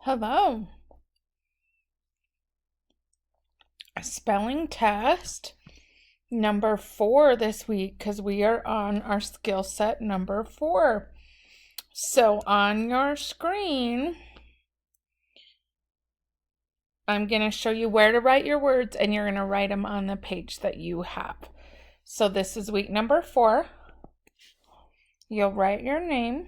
Hello. Spelling test number 4 this week because we are on our skill set number 4. So on your screen, I'm going to show you where to write your words and you're going to write them on the page that you have. So this is week number 4. You'll write your name.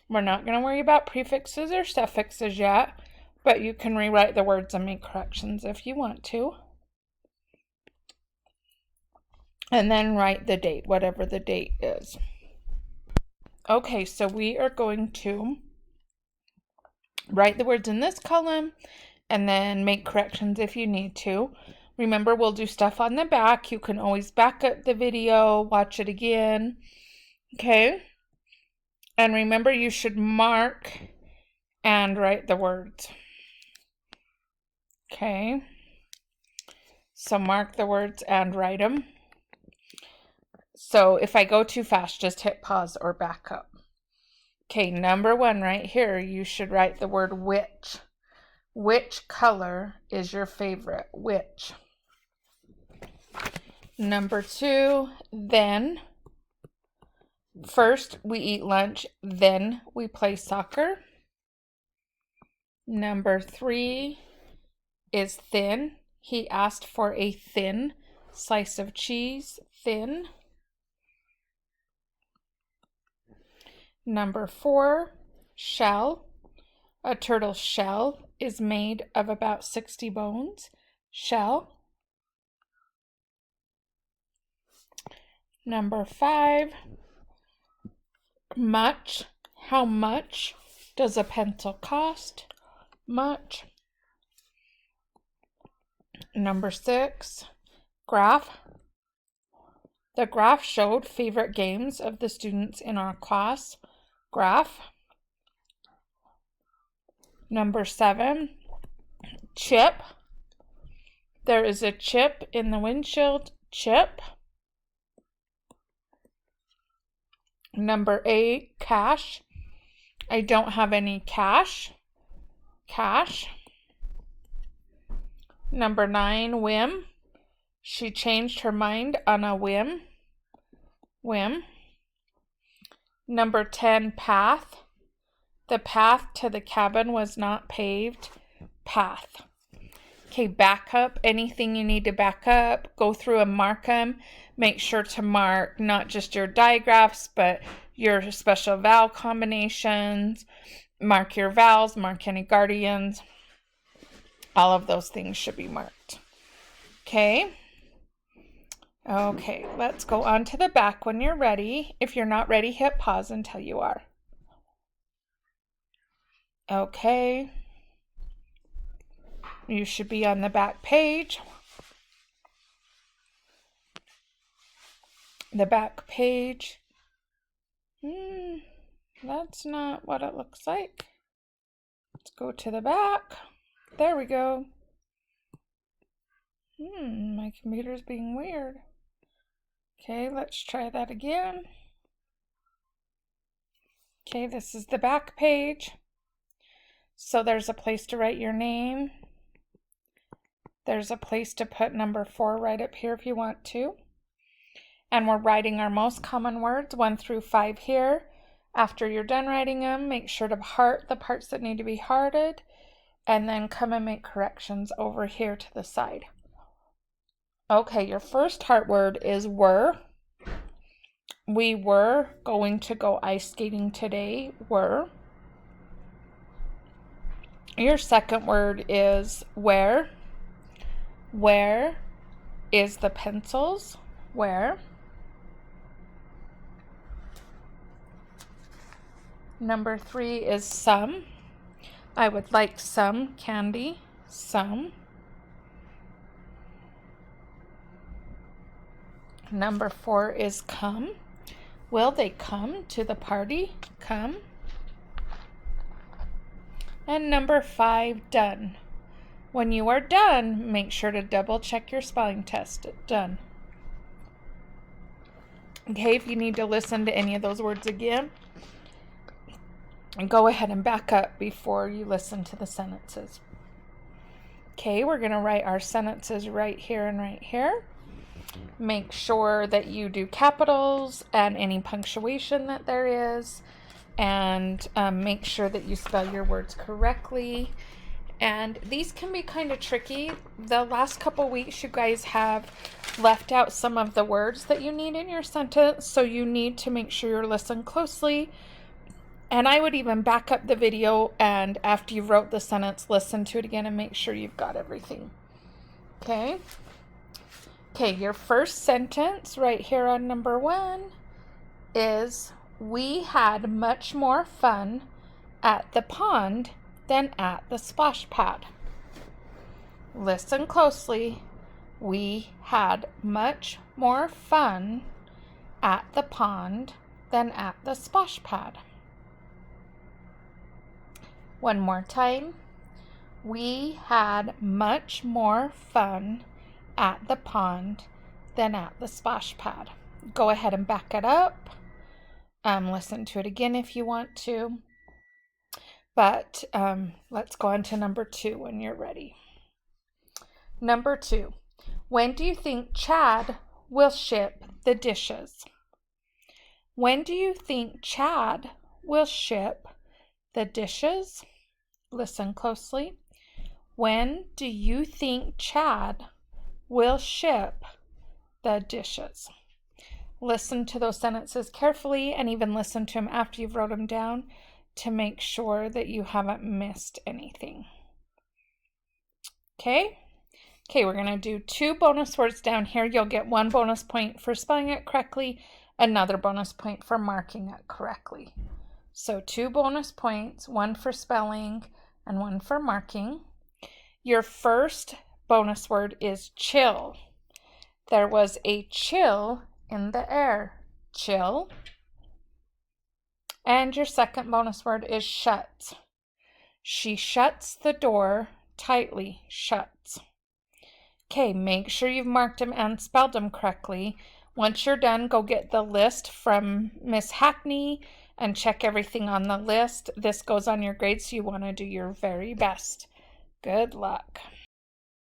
We're not going to worry about prefixes or suffixes yet, but you can rewrite the words and make corrections if you want to. And then write the date, whatever the date is. Okay, so we are going to write the words in this column and then make corrections if you need to. Remember, we'll do stuff on the back. You can always back up the video, watch it again. Okay? And remember, you should mark and write the words. Okay? So mark the words and write them. So if I go too fast, just hit pause or back up. Okay, number 1 right here, you should write the word which. Which color is your favorite? Which? Number 2, then. First, we eat lunch, then we play soccer. Number 3 is thin. He asked for a thin slice of cheese. Thin. Number 4, shell. A turtle's shell is made of about 60 bones. Shell. Number 5, much. How much does a pencil cost? Much. Number 6, graph. The graph showed favorite games of the students in our class. Graph. Number 7, chip. There is a chip in the windshield. Chip. Number 8, cash. I don't have any cash. Cash. Number 9, whim. She changed her mind on a whim. Whim. Number 10, path. The path to the cabin was not paved. Path. Okay, back up. Anything you need to back up, go through and mark them. Make sure to mark not just your digraphs, but your special vowel combinations. Mark your vowels, mark any guardians. All of those things should be marked. Okay. Okay, let's go on to the back when you're ready. If you're not ready, hit pause until you are. Okay. You should be on the back page. The back page. That's not what it looks like. Let's go to the back. There we go. My computer's being weird. Okay, let's try that again. Okay, this is the back page. So there's a place to write your name. There's a place to put number 4 right up here if you want to. And we're writing our most common words, 1 through 5 here. After you're done writing them, make sure to heart the parts that need to be hearted. And then come and make corrections over here to the side. Okay, your first heart word is were. We were going to go ice skating today. Were. Your second word is where. Where is the pencils? Where. Number 3 is some. I would like some candy. Some. Number 4 is come. Will they come to the party? Come. And number 5, done. When you are done, make sure to double check your spelling test. Done. Okay, if you need to listen to any of those words again, And go ahead and back up before you listen to the sentences. Okay, we're going to write our sentences right here and right here. Make sure that you do capitals and any punctuation that there is, and make sure that you spell your words correctly. And these can be kind of tricky. The last couple weeks you guys have left out some of the words that you need in your sentence, so you need to make sure you listen closely. And I would even back up the video, and after you wrote the sentence, listen to it again and make sure you've got everything. Okay? Okay, your first sentence right here on number 1 is, we had much more fun at the pond than at the splash pad. Listen closely. We had much more fun at the pond than at the splash pad. One more time. We had much more fun at the pond than at the splash pad. Go ahead and back it up. Listen to it again if you want to. But let's go on to number 2 when you're ready. Number 2. When do you think Chad will ship the dishes? When do you think Chad will ship the dishes? Listen closely. When do you think Chad will ship the dishes? Listen to those sentences carefully, and even listen to them after you've wrote them down to make sure that you haven't missed anything. Okay? Okay, we're going to do 2 bonus words down here. You'll get 1 bonus point for spelling it correctly, another bonus point for marking it correctly. So 2 bonus points, 1 for spelling and 1 for marking. Your first bonus word is chill. There was a chill in the air. Chill. And your second bonus word is shut. She shuts the door tightly. Shuts. Okay, make sure you've marked them and spelled them correctly. Once you're done, go get the list from Miss Hackney and check everything on the list. This goes on your grade, so you want to do your very best. Good luck.